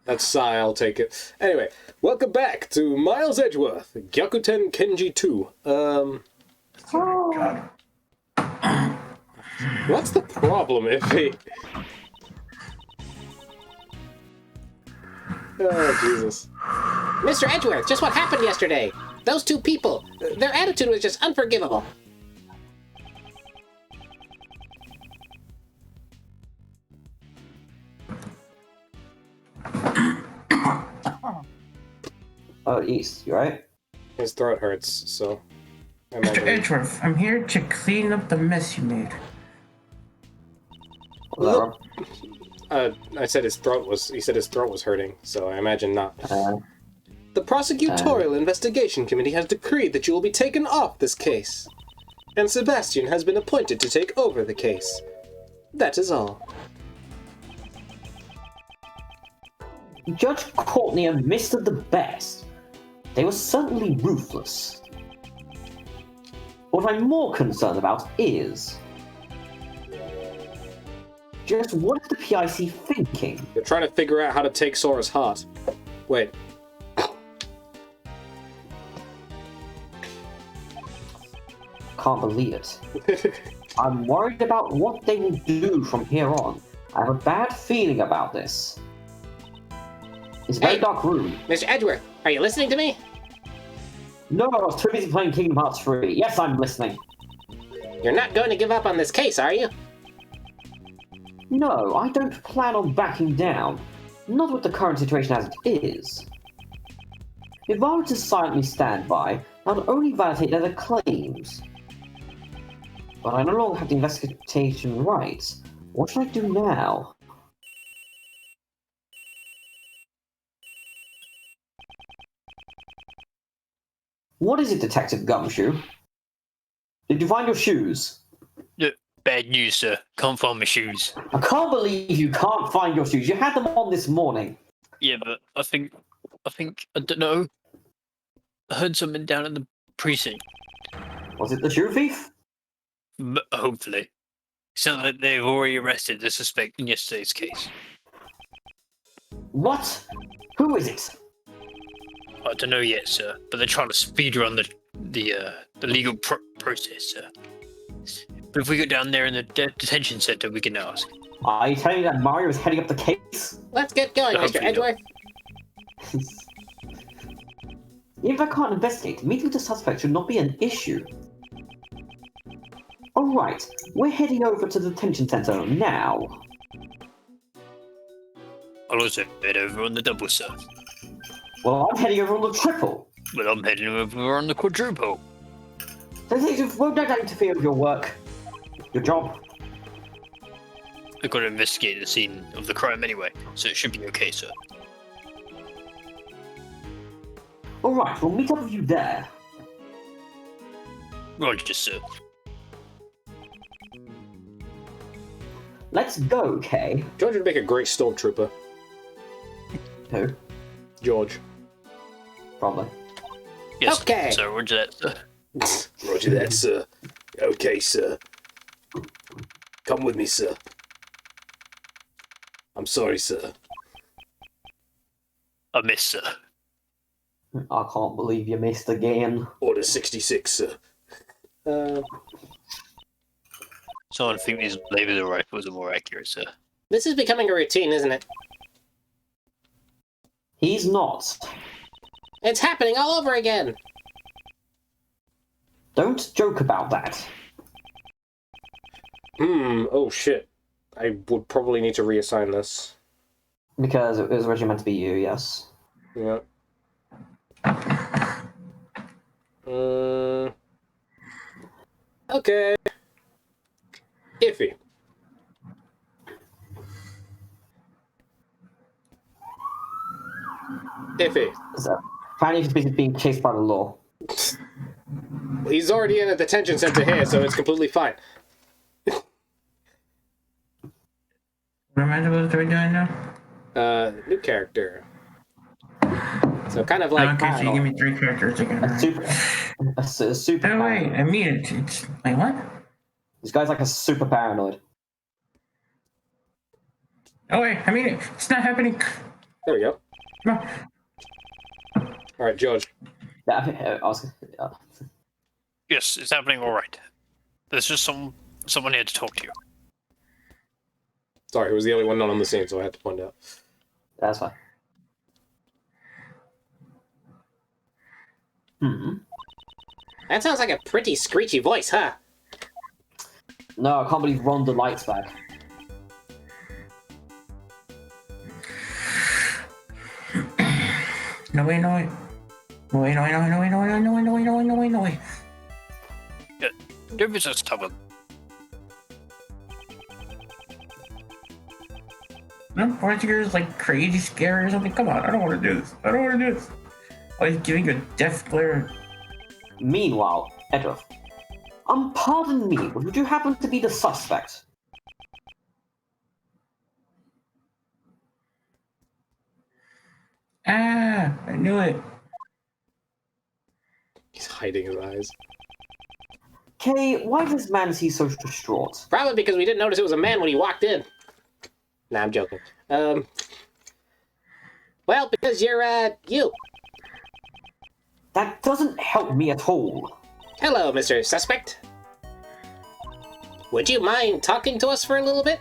That's Psy, I'll take it. Anyway, welcome back to Miles Edgeworth, Gyakuten Kenji 2. What's the problem, Iffy? Oh, Jesus. Mr. Edgeworth, just what happened yesterday? Those two people, their attitude was just unforgivable. Oh, East, you right? His throat hurts, so... Mr. Edgeworth, I'm here to clean up the mess you made. Hello. I said his throat was... He said his throat was hurting, so I imagine not. The Prosecutorial Investigation Committee has decreed that you will be taken off this case. And Sebastian has been appointed to take over the case. That is all. Judge Courtney and Mr. the Best. They were certainly ruthless. What I'm more concerned about is... just what is the PIC thinking? They're trying to figure out how to take Sora's heart. Wait. Can't believe it. I'm worried about what they will do from here on. I have a bad feeling about this. It's a very dark room. Mr. Edgeworth, are you listening to me? No, I was too busy playing Kingdom Hearts 3. Yes, I'm listening. You're not going to give up on this case, are you? No, I don't plan on backing down. Not with the current situation as it is. If I were to silently stand by, that would only validate their claims. But I no longer have the investigation rights. What should I do now? What is it, Detective Gumshoe? Did you find your shoes? Bad news, sir. Can't find my shoes. I can't believe you can't find your shoes. You had them on this morning. Yeah, but I think, I don't know. I heard something down in the precinct. Was it the shoe thief? Hopefully. Sounds like they've already arrested the suspect in yesterday's case. What? Who is it? I don't know yet, sir, but they're trying to speed run the legal process, sir. But if we go down there in the detention center, we can ask. Are you telling me that Mario is heading up the case? Let's get going, Mr. Edgeworth. If I can't investigate, meeting the suspect should not be an issue. Alright, we're heading over to the detention center now. I'll also head over on the double, sir. Well, I'm heading over on the triple. But I'm heading over on the quadruple. Detective, won't that interfere with your work? Your job? I've got to investigate the scene of the crime anyway, so it should be okay, sir. Alright, we'll meet up with you there. Roger, sir. Let's go, Kay. George would make a great stormtrooper. Who? George. Probably. Yes, Okay. sir, roger that, sir. Roger that, sir. Okay, sir. Come with me, sir. I'm sorry, sir. I miss, sir. I can't believe you missed again. Order 66, sir. So I think these laser rifles are more accurate, sir. This is becoming a routine, isn't it? He's not. It's happening all over again. Don't joke about that. Oh shit. I would probably need to reassign this. Because it was originally meant to be you, yes. Yeah. Okay. Iffy. Iffy. So, apparently he's being chased by the law. He's already in a detention center here, so it's completely fine. What am I supposed to be doing now? New character. So kind of like... Okay, so you give me 3 characters again. A super Oh wait, I mean it's like what? This guy's like a super paranoid. Oh wait, I mean it's not happening. There we go. No. All right, George. Yeah, I was, Yes, it's happening all right. There's just someone here to talk to you. Sorry, he was the only one not on the scene, so I had to point out. that's fine. That sounds like a pretty screechy voice, huh? No, I can't believe Ron the light's back. No way, no way. No way, no way, no way, no way, no way, no way, no way, no way, no way, no way. Don't be so stubborn. No, Portuguese like crazy scary or something. Come on, I don't want to do this. I don't want to do this. I was giving you a death glare. Meanwhile, Edward, pardon me, would you happen to be the suspect? Ah, I knew it. He's hiding his eyes. Kay, why does this man seem so distraught? Probably because we didn't notice it was a man when he walked in. Nah, I'm joking. Well, because you're, you. That doesn't help me at all. Hello, Mr. Suspect. Would you mind talking to us for a little bit?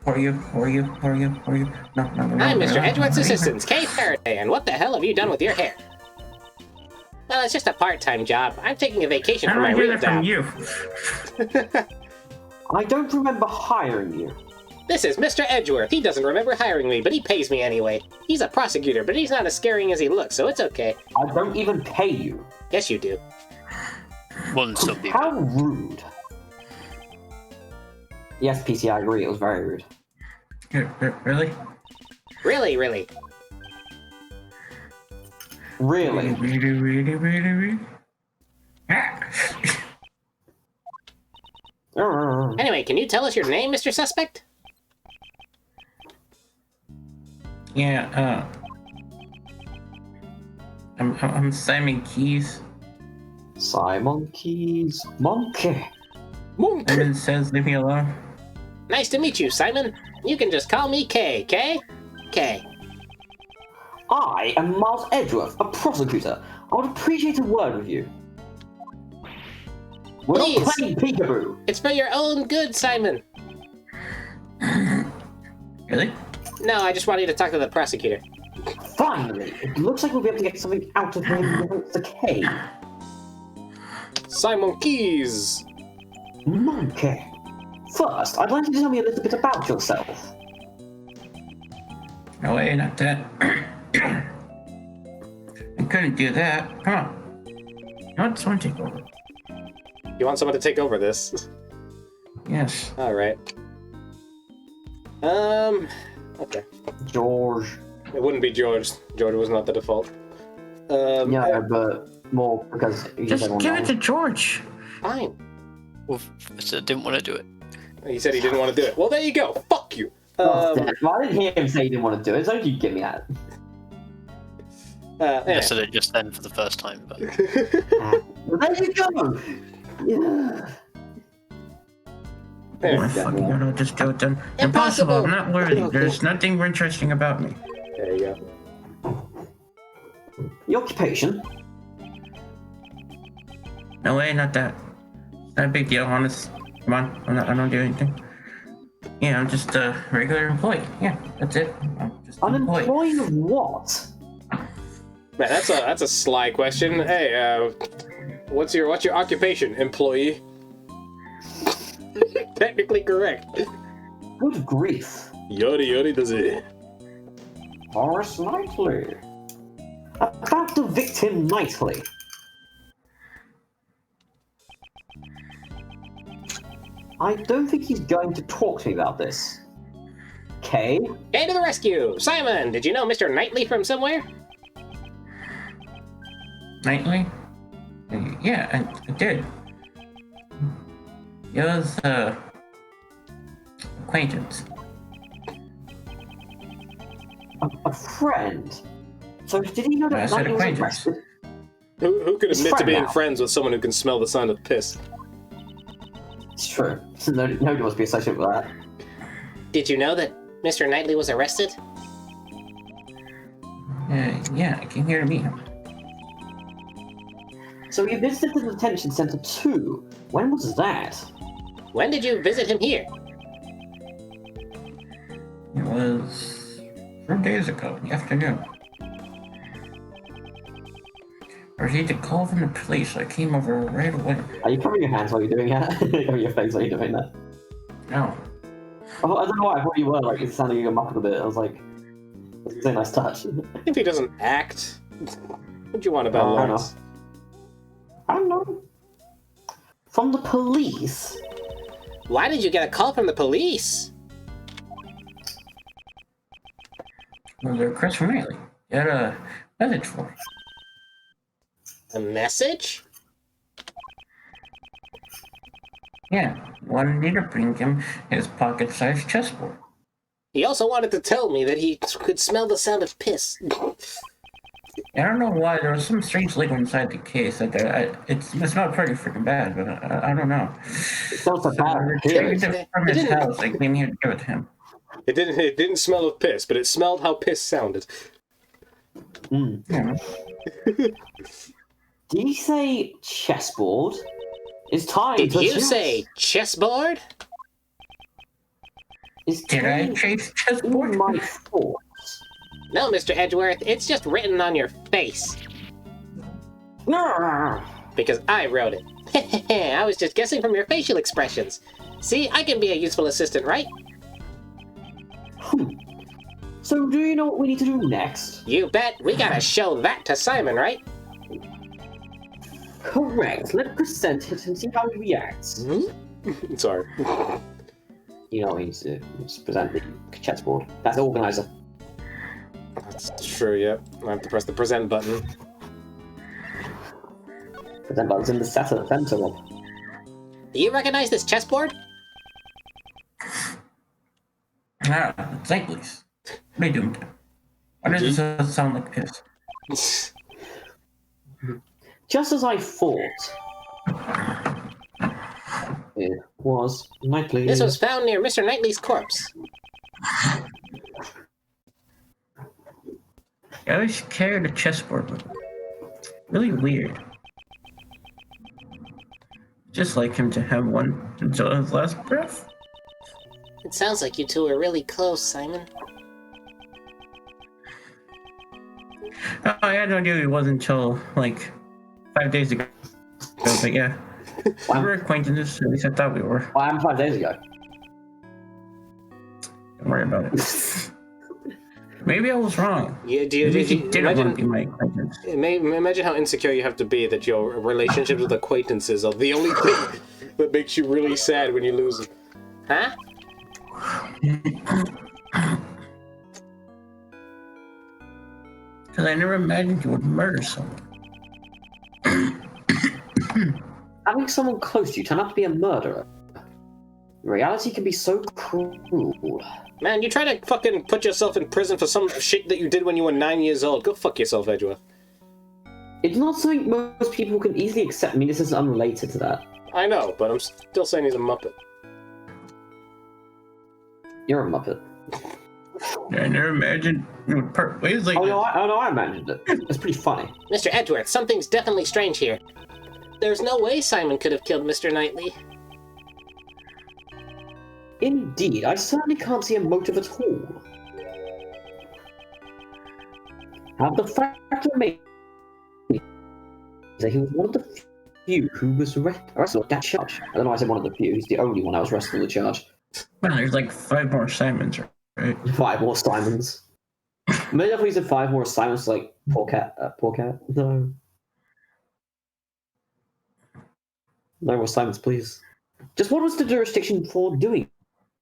Who are you? Who are you? Who are you? Who are you? No, no, no. I'm no, Mr. no, Edgeworth's no, assistant, Kay Faraday, and what the hell have you done with your hair? Well, it's just a part-time job. I'm taking a vacation How from do my I hear real that from job. you? I don't remember hiring you. This is Mr. Edgeworth. He doesn't remember hiring me, but he pays me anyway. He's a prosecutor, but he's not as scaring as he looks, so it's okay. I don't even pay you. Yes, you do. One still be. How rude. Yes, PC, I agree, it was very rude. Really? Really, really. Really? Really? Ah. Anyway, can you tell us your name, Mr. Suspect? Yeah, I'm Simon Keys. Simon Keys. Monkey. Simon says leave me alone. Nice to meet you, Simon. You can just call me Kay, Kay? Kay. I am Miles Edgeworth, a prosecutor. I would appreciate a word with you. We're Please. not playing peekaboo. It's for your own good, Simon. Really? No, I just want you to talk to the prosecutor. Finally, it looks like we'll be able to get something out of him without the K. Simon Keys! Monkey. First, I'd like you to tell me a little bit about yourself. No way, not that. I couldn't do that. Come on. I want someone to take over. You want someone to take over this? Yes. Alright. Okay. George. It wouldn't be George. George was not the default. Yeah, but more because you Just everyone give it knows. to George. Fine. Well, I didn't want to do it. He said he didn't want to do it. Well, there you go. Fuck you. Oh, damn. Well, I didn't hear him say he didn't want to do it, so you get me at. I Anyway. said it just then for the first time, but Well, there you go. Yeah. Oh, Anyway, fucking God, I'll just do it then. Impossible. I'm not worthy. There's nothing interesting about me. there you go. Your occupation? No way, not that. Not a big deal, honest. Come on, I don't do anything. Yeah, I'm just a regular employee. Yeah, that's it. I'm just an An employee. employee of what? Man, that's a sly question. Hey, what's your occupation? Employee. Technically correct. Good grief. Yori yori does it. Horace Knightley. About the victim Knightley. I don't think he's going to talk to me about this. Kay? Kay to the rescue! Simon, did you know Mr. Knightley from somewhere? Nightly? Yeah, I did. It was, acquaintance. A friend? So did he know I that said Knightley was acquaintance. arrested? Who could His admit to friend being now. friends with someone who can smell the sign of piss? It's true. Nobody wants to be associated with that. Did you know that Mr. Knightley was arrested? Yeah, I came here to meet him. So you visited the detention center too. When was that? When did you visit him here? It was 4 days ago, in the afternoon. I received a call from the police, so I came over right away. Are you covering your hands while you're doing that? Cover your face while you're doing that. No. Oh, I don't know why I thought you were, like, it sounded like you were muffled a bit. I was like, that's a nice touch. If he doesn't act, what do you want about Lawrence? I don't know. From the police? Why did you get a call from the police? Well, the request from Riley. You had a message for me. A message? Yeah, wanted me to bring him his pocket-sized chessboard. He also wanted to tell me that he could smell the sound of piss. I don't know why, there was some strange liquid inside the case. It smelled pretty freaking bad, but I don't know. It smells so bad. I retrieved it from his house. I came here to give it to him. It didn't smell of piss, but it smelled how piss sounded. Yeah. Did he say chessboard? It's time Did for you chess. say chessboard? It's Did I time chase in chessboard? my thoughts. No, Mr. Edgeworth, it's just written on your face. Because I wrote it. I was just guessing from your facial expressions. See, I can be a useful assistant, right? So do you know what we need to do next? You bet. We gotta show that to Simon, right? Correct. Let's present it and see how he reacts. Sorry. You know, he needs to just present the chessboard. That's the organizer. That's true, yep. I have to press the present button. Present button's in the center of. Do you recognize this chessboard? Ah, it's Knightley's. What are you doing? Why does this sound like piss? Just as I thought. It was Knightley. This was found near Mr. Knightley's corpse. I always carried a chessboard with me. Really weird. Just like him to have one until his last breath. It sounds like you two are really close, Simon. Oh, I had no idea he was until, like, 5 days ago. But yeah, we were acquaintances, at least I thought we were. Well, I'm 5 days ago. Don't worry about it. Maybe I was wrong. Yeah, Maybe he didn't want to be my acquaintance. Imagine how insecure you have to be that your relationships with acquaintances are the only thing that makes you really sad when you lose them. Huh? Because I never imagined you would murder someone. Having someone close to you turn out to be a murderer. Reality can be so cruel. Man, you try to fucking put yourself in prison for some shit that you did when you were 9 years old. Go fuck yourself, Edgeworth. It's not something most people can easily accept. I mean, this is unrelated to that. I know, but I'm still saying he's a muppet. You're a muppet. I never imagined you would part ways like Oh this. no, I imagined it. It's pretty funny. Mr. Edgeworth, something's definitely strange here. There's no way Simon could have killed Mr. Knightley. Indeed, I certainly can't see a motive at all. And the fact remains that he was one of the few who was arrested on that charge. I don't know why I said one of the few. He's the only one I was arrested on the charge. Well, there's like 5 more Simons, right? 5 more Simons. Maybe if we said 5 more Simons, like poor cat. No. No more Simons, please. Just what was the jurisdiction for doing?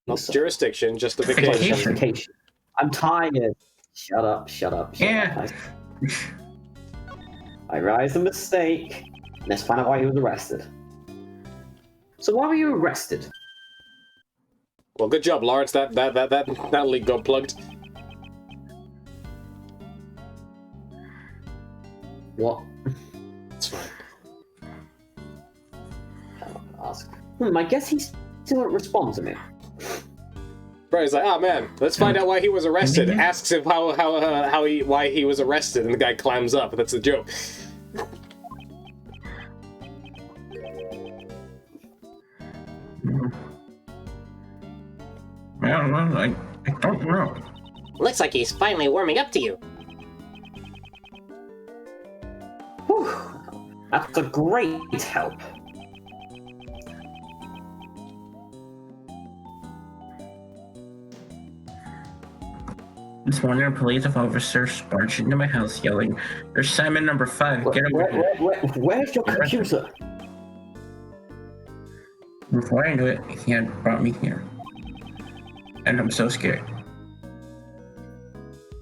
Not jurisdiction, justification. Justification. I'm tired. Shut up. Yeah. I realized a mistake. Let's find out why he was arrested. So why were you arrested? Well, good job, Lawrence. That leak got plugged. What? It's fine. I guess he still won't respond to me. Right, he's like, oh man, let's find out why he was arrested. Asks him why he was arrested, and the guy climbs up. That's the joke. I don't know. Looks like he's finally warming up to you. Whew. That's a great help. This morning, a police officer barged into my house yelling, "There's Simon number 5, get away." Where's your computer? Before I knew it, he had brought me here. And I'm so scared.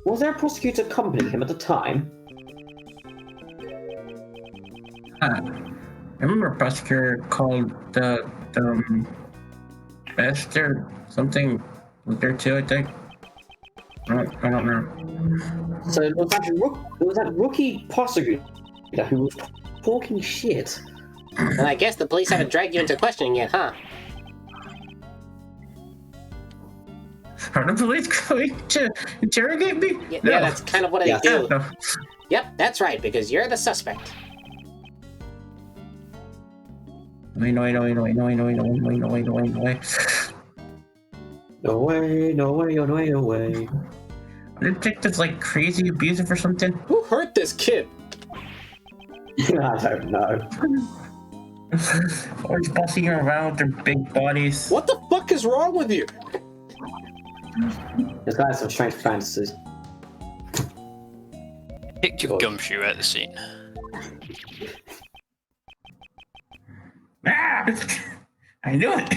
Was there a prosecutor accompanying him at the time? I remember a prosecutor called the Esther something was there too, I think. I don't know. So it was that rookie prosecutor who was talking shit. And I guess the police haven't dragged you into questioning yet, huh? Are the police going to interrogate me? Yeah, No. that's kind of what they do. No. Yep, that's right, because you're the suspect. No way. No way, no way. The detective's like crazy abusive or something. Who hurt this kid? I don't know. Always bossing around with their big bodies. What the fuck is wrong with you? This guy has some strange fantasies. Kicked your gumshoe at the scene. Ah! I knew it.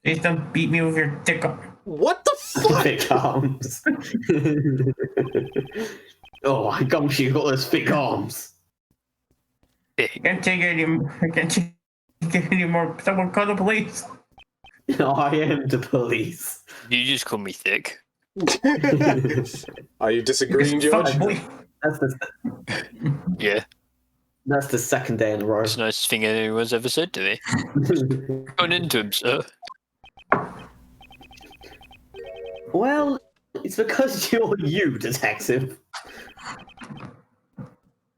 Please don't beat me with your dick up. What the fuck? Big arms. Oh, my gumshoe got those big arms. I can't take it anymore. I can't take it anymore. Someone call the police. I am the police. You just call me thick. Are you disagreeing, Fuck, George? boy. Yeah, That's the second day in a row. that's the nicest thing anyone's ever said to me. Going into him, sir. Well, it's because you're you, detective.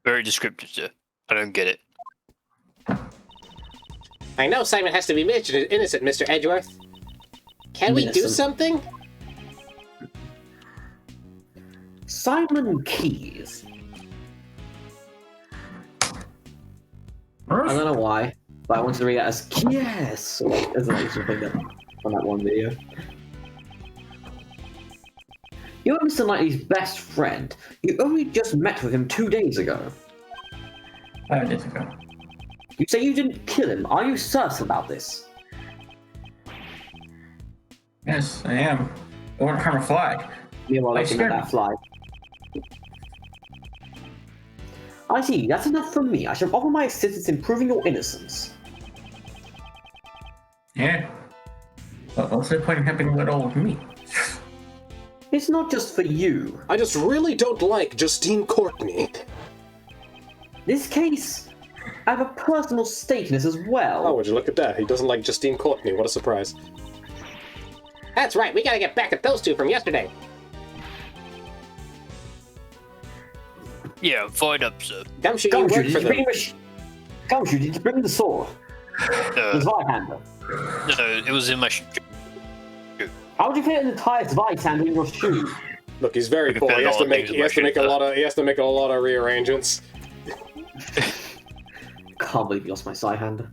Very descriptive, sir. I don't get it. I know Simon has to be mentioned as innocent, Mr. Edgeworth. Can we do Innocent. something? Simon Keys. I don't know why, but I wanted to read it as yes, as an extra thing on that one video. You're Mr. Knightley's best friend. You only just met with him 2 days ago. 5 days ago. You say you didn't kill him. Are you certain about this? Yes, I am. I want to harm a fly. Meanwhile, I looking at scared that fly. I see. That's enough from me. I shall offer my assistance in proving your innocence. Yeah. But what's the point of having a little with me? It's not just for you. I just really don't like Justine Courtney. This case, I have a personal stake in this as well. Oh, would you look at that? He doesn't like Justine Courtney. What a surprise. That's right, we gotta get back at those two from yesterday. Yeah, void up, sir. Gumshoe, you Gumshoe, work did for you them. bring Gumshoe, did you bring the sword? The Zweihander. No, it was in my How would you fit an entire Zweihander in your shoe? Look, he's very Look at poor. that He has to all make things he has to about make a shit, lot of he has to make a lot of rearrangements. Can't believe you lost my Zweihander.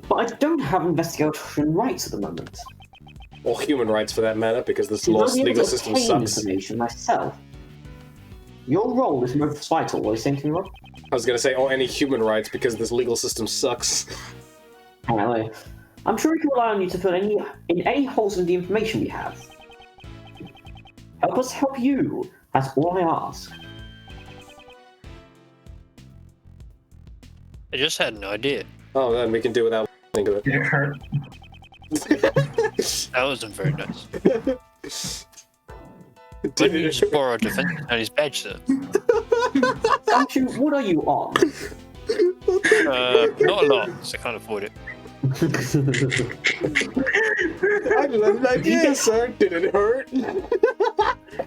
But I don't have investigation rights at the moment. Or human rights for that matter, because this I'm not able legal to system obtain sucks. information myself. Your role is most vital. What are you saying to me, Rob? I was gonna say, or any human rights, because this legal system sucks. Anyway, I'm sure we can rely on you to fill in any holes in the information we have. Help us help you. That's all I ask. I just had an idea. Oh, then we can do without listening to it. Did it hurt? That wasn't very nice. Why didn't you just borrow a defense and his badge, sir? Gumshoe, what are you on? Not a lot, so I can't afford it. I love an idea, sir. Did it hurt?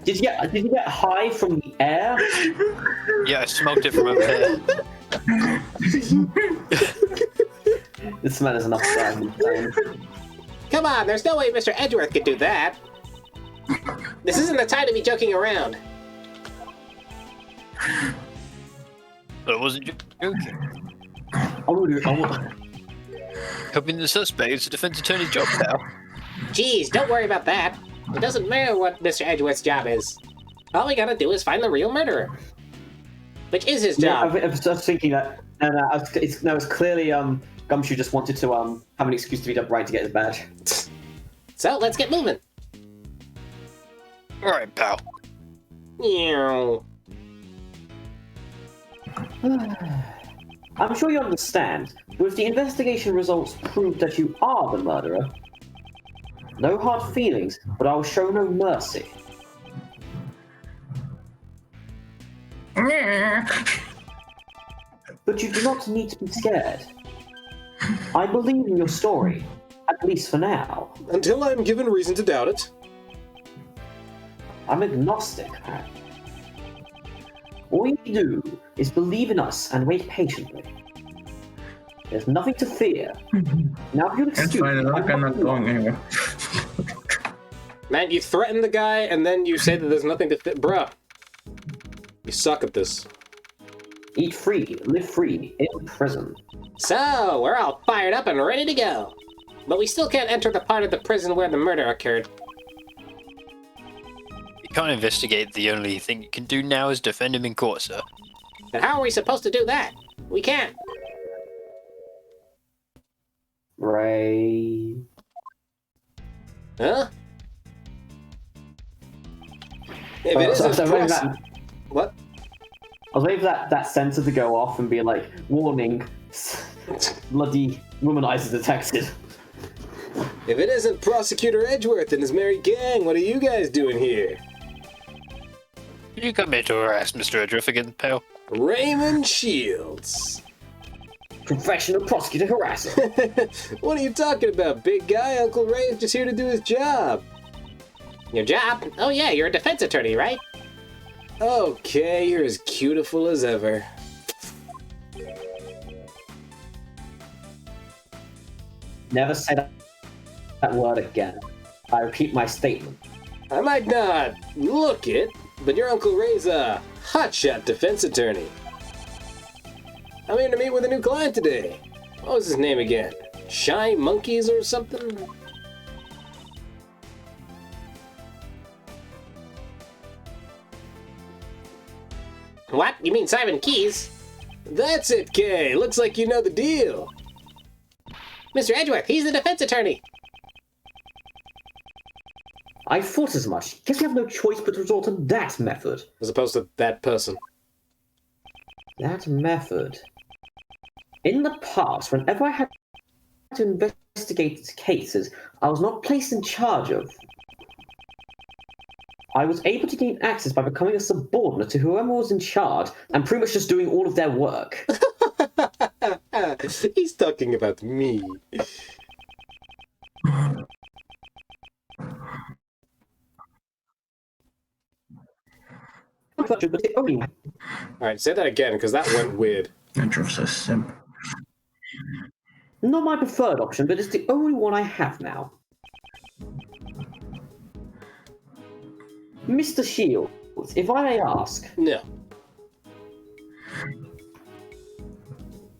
Did you get high from the air? Yeah, I smoked it from over here. This man is enough time. Come on, there's no way Mr. Edgeworth could do that. This isn't the time to be joking around. But I wasn't joking. Helping the suspect is the defense attorney's job, pal. Geez, don't worry about that. It doesn't matter what Mr. Edgeworth's job is. All we gotta do is find the real murderer. Which is his Yeah, job. I was just thinking that. It's clearly Gumshoe just wanted to have an excuse to beat up Wright to get his badge. So, let's get moving. Alright, pal. Meow. I'm sure you understand. With the investigation results prove that you are the murderer. No hard feelings, but I will show no mercy. But you do not need to be scared. I believe in your story, at least for now. Until I am given reason to doubt it. I'm agnostic. All you do is believe in us and wait patiently. There's nothing to fear. Now, if you'll That's excuse fine, me, I'm not going anywhere. Man, you threaten the guy and then you say that there's nothing to bruh. You suck at this. Eat free, live free, in prison. So, we're all fired up and ready to go. But we still can't enter the part of the prison where the murder occurred. You can't investigate. The only thing you can do now is defend him in court, sir. And how are we supposed to do that? We can't. Ray. Huh? If it isn't what? I was waiting for that sensor to go off and be like, warning, bloody womanizer detected. If it isn't Prosecutor Edgeworth and his merry gang, what are you guys doing here? Did you come here to harass Mr. Edgeworth again, pal? Raymond Shields. Professional prosecutor harasser. What are you talking about, big guy? Uncle Ray is just here to do his job. Your job? Oh yeah, you're a defense attorney, right? Okay, you're as cutiful as ever. Never say that word again. I repeat my statement. I might not look it, but your Uncle Ray's a hotshot defense attorney. I'm here to meet with a new client today. What was his name again? Shy Monkeys or something? What? You mean Simon Keys? That's it, Kay. Looks like you know the deal. Mr. Edgeworth, he's the defense attorney. I thought as much. Guess we have no choice but to resort to that method. As opposed to that person. That method. In the past, whenever I had to investigate cases I was not placed in charge of, I was able to gain access by becoming a subordinate to whoever was in charge and pretty much just doing all of their work. He's talking about me. Alright, say that again, because that went weird. Edgeworth's a simp. Not my preferred option, but it's the only one I have now. Mr. Shields, if I may ask... No.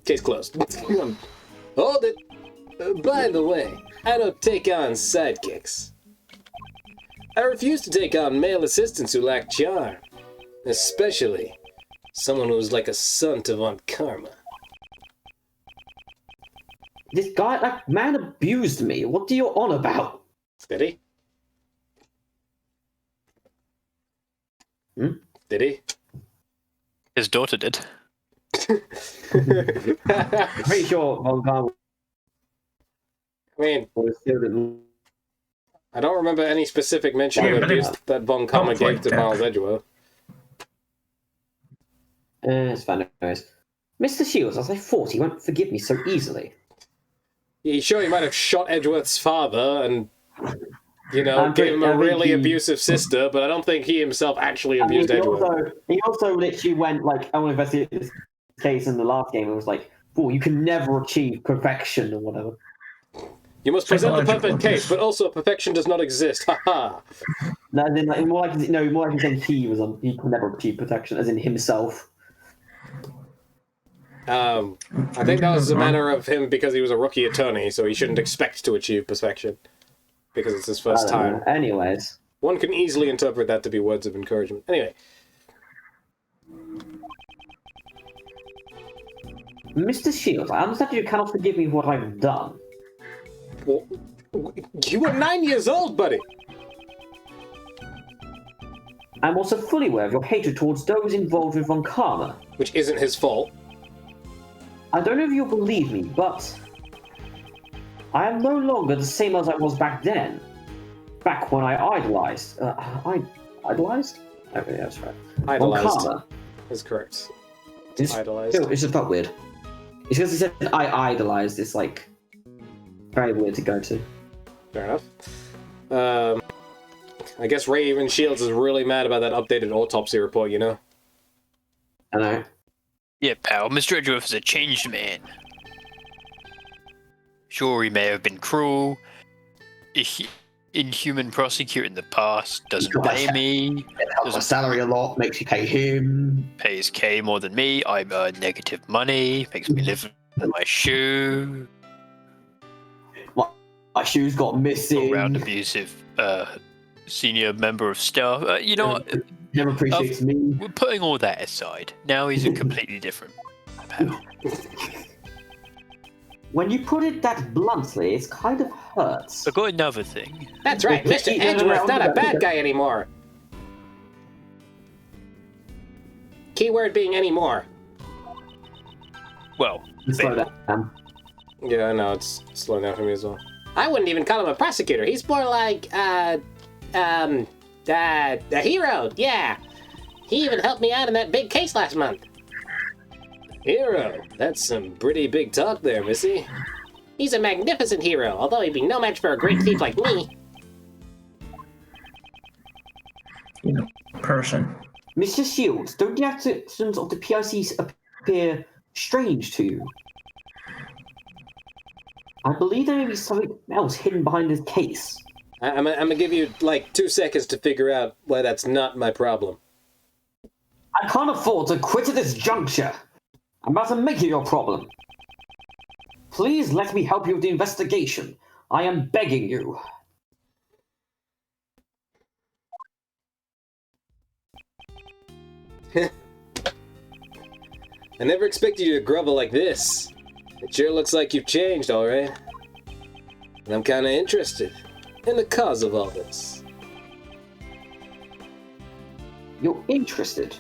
Case closed. Hold it. By the way, I don't take on sidekicks. I refuse to take on male assistants who lack charm. Especially someone who's like a son to Von Karma. This guy, that man abused me. What are you on about? Did he? Hmm? Did he? His daughter did. Pretty sure Von Karma I mean, was still... I don't remember any specific mention of abuse that Von Karma gave to Miles Edgeworth. It's fine, anyways. Mr. Shields, as I thought, he won't forgive me so easily. Sure, he might have shot Edgeworth's father and, gave him a really abusive sister, but I don't think he himself actually abused Edgeworth. He also literally went, like, I want to investigate this case in the last game. It was like, oh, you can never achieve perfection or whatever. You must present the perfect case, but also perfection does not exist. Haha. No, then like, more like saying he could never achieve perfection, as in himself. I think that was a matter of him because he was a rookie attorney, so he shouldn't expect to achieve perfection because it's his first time. Anyways, one can easily interpret that to be words of encouragement. Anyway. Mr. Shields, I understand you cannot forgive me for what I've done. Well, you were 9 years old, buddy! I'm also fully aware of your hatred towards those involved with Von Karma. Which isn't his fault. I don't know if you'll believe me, but I am no longer the same as I was back then. Back when I idolized. Idolized? Oh, yeah, that's right. Idolized. Von Karma. Is correct. Idolized. It's just felt weird. It's because he said I idolized. It's like very weird to go to. Fair enough. I guess Raven Shields is really mad about that updated autopsy report, you know? I know. Yeah, pal, Mr. Edgeworth is a changed man. Sure, he may have been cruel, inhuman prosecutor in the past, doesn't pay me. Doesn't salary a lot, makes you pay him. Pays K more than me, I earn negative money, makes me live in my shoe. My shoes got missing. All-round abusive senior member of staff. You know what? Never appreciates me. We're putting all that aside. Now he's a completely different pal. When you put it that bluntly, it kind of hurts. I got another thing. That's right, Mr. Edgeworth's not a bad guy anymore. Keyword being anymore. Well, Slow down. Yeah, I know, it's slowing down for me as well. I wouldn't even call him a prosecutor. He's more like, a hero, yeah. He even helped me out in that big case last month. Hero? That's some pretty big talk there, Missy. He's a magnificent hero, although he'd be no match for a great thief like me. Person. Mr. Shields, don't the actions of the PICs appear strange to you? I believe there may be something else hidden behind this case. I'm gonna give you, 2 seconds to figure out why that's not my problem. I can't afford to quit at this juncture. I'm about to make it your problem. Please let me help you with the investigation. I am begging you. I never expected you to grovel like this. It sure looks like you've changed, alright. And I'm kinda interested in the cause of all this. You're interested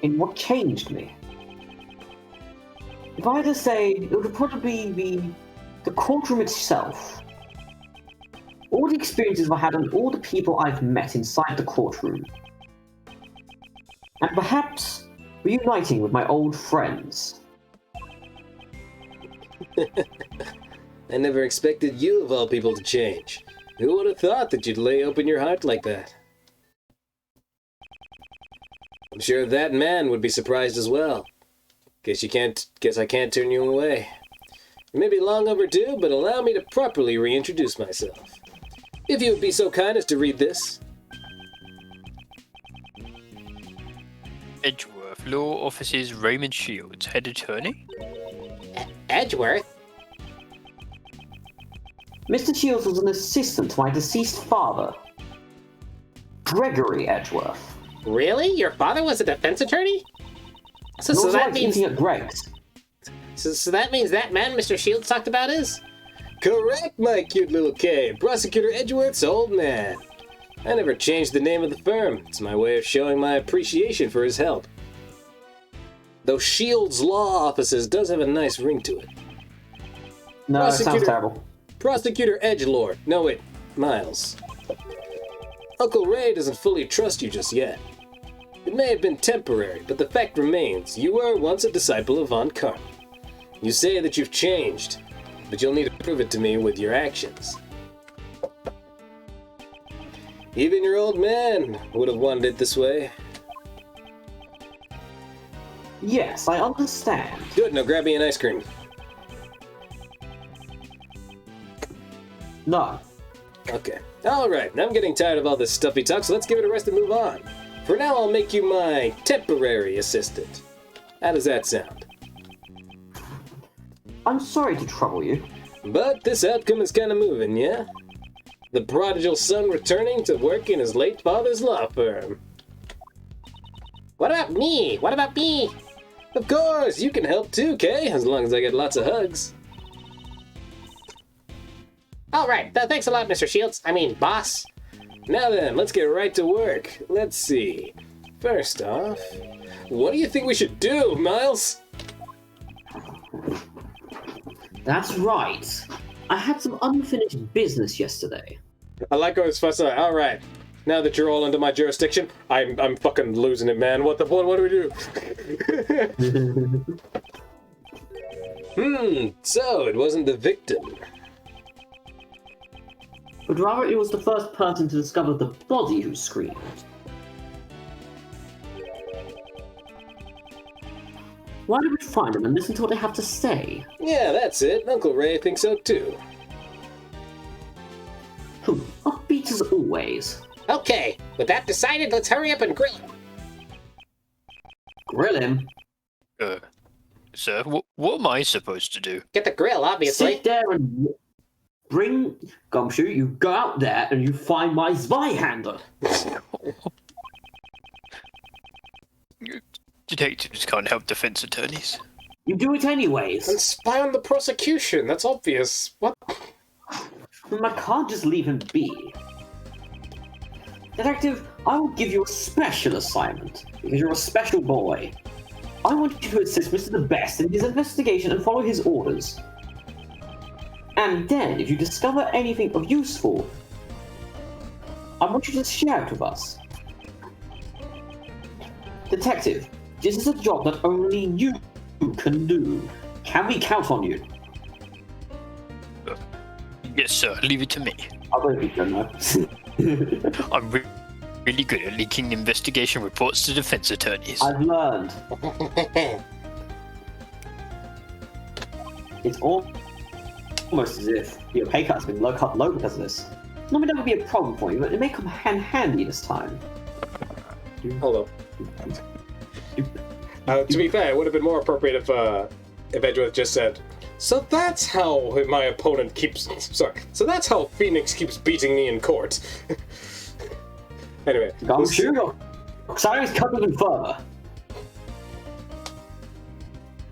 in what changed me? If I had to say, it would probably be the courtroom itself. All the experiences I've had and all the people I've met inside the courtroom. And perhaps reuniting with my old friends. I never expected you, of all people, to change. Who would have thought that you'd lay open your heart like that? I'm sure that man would be surprised as well. Guess I can't turn you away. It may be long overdue, but allow me to properly reintroduce myself. If you would be so kind as to read this. Edgeworth, Law Offices Raymond Shields, Head Attorney? Edgeworth? Mr. Shields was an assistant to my deceased father, Gregory Edgeworth. Really? Your father was a defense attorney? So that means at Greg's. So that means that man Mr. Shields talked about is? Correct, my cute little K. Prosecutor Edgeworth's old man. I never changed the name of the firm. It's my way of showing my appreciation for his help. Though Shields Law Offices does have a nice ring to it. No, it sounds terrible. Prosecutor Edgelord. No, wait. Miles. Uncle Ray doesn't fully trust you just yet. It may have been temporary, but the fact remains, you were once a disciple of Von Karma. You say that you've changed. but you'll need to prove it to me with your actions. Even your old man would have wanted it this way. Yes, I understand. Good, now grab me an ice cream. No. Okay. Alright, I'm getting tired of all this stuffy talk, so let's give it a rest and move on. For now, I'll make you my temporary assistant. How does that sound? I'm sorry to trouble you. But this outcome is kind of moving, yeah? The prodigal son returning to work in his late father's law firm. What about me? What about me? Of course, you can help too, Kay, as long as I get lots of hugs. All right. Thanks a lot, Mr. Shields. I mean, boss. Now then, let's get right to work. Let's see. First off, what do you think we should do, Miles? That's right. I had some unfinished business yesterday. I like how it's fussed out. Alright, now that you're all under my jurisdiction, I'm fucking losing it, man. What do we do? So it wasn't the victim. But rather it was the first person to discover the body who screamed. Why don't we find them and listen to what they have to say? Yeah, that's it. Uncle Ray thinks so too. Upbeat as always. Okay. With that decided, let's hurry up and grill him. Grill him? Sir, what am I supposed to do? Get the grill, obviously. Sit there and bring Gumshoe. You go out there and you find my Zweihander. Detectives can't help defense attorneys. You do it anyways. And spy on the prosecution. That's obvious. What? I can't just leave him be. Detective, I will give you a special assignment, because you're a special boy. I want you to assist Mr. The Best in his investigation and follow his orders. And then, if you discover anything of useful, I want you to share it with us. Detective, this is a job that only you can do. Can we count on you? Yes, sir. Leave it to me. I really don't know. I'm really good at leaking investigation reports to defense attorneys. I've learned. It's almost as if your pay cut's been cut low because of this. Normally that would be a problem for you, but it may come handy this time. Hold up. To be fair, it would have been more appropriate if Edgeworth just said, "So that's how my opponent keeps." Sorry. So that's how Phoenix keeps beating me in court. Anyway. I'm sure your science cut even further.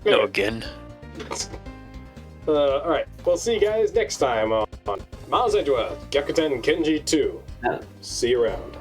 No, again. Alright. We'll see you guys next time on Miles Edgeworth, Gyakuten Kenji 2. See you around.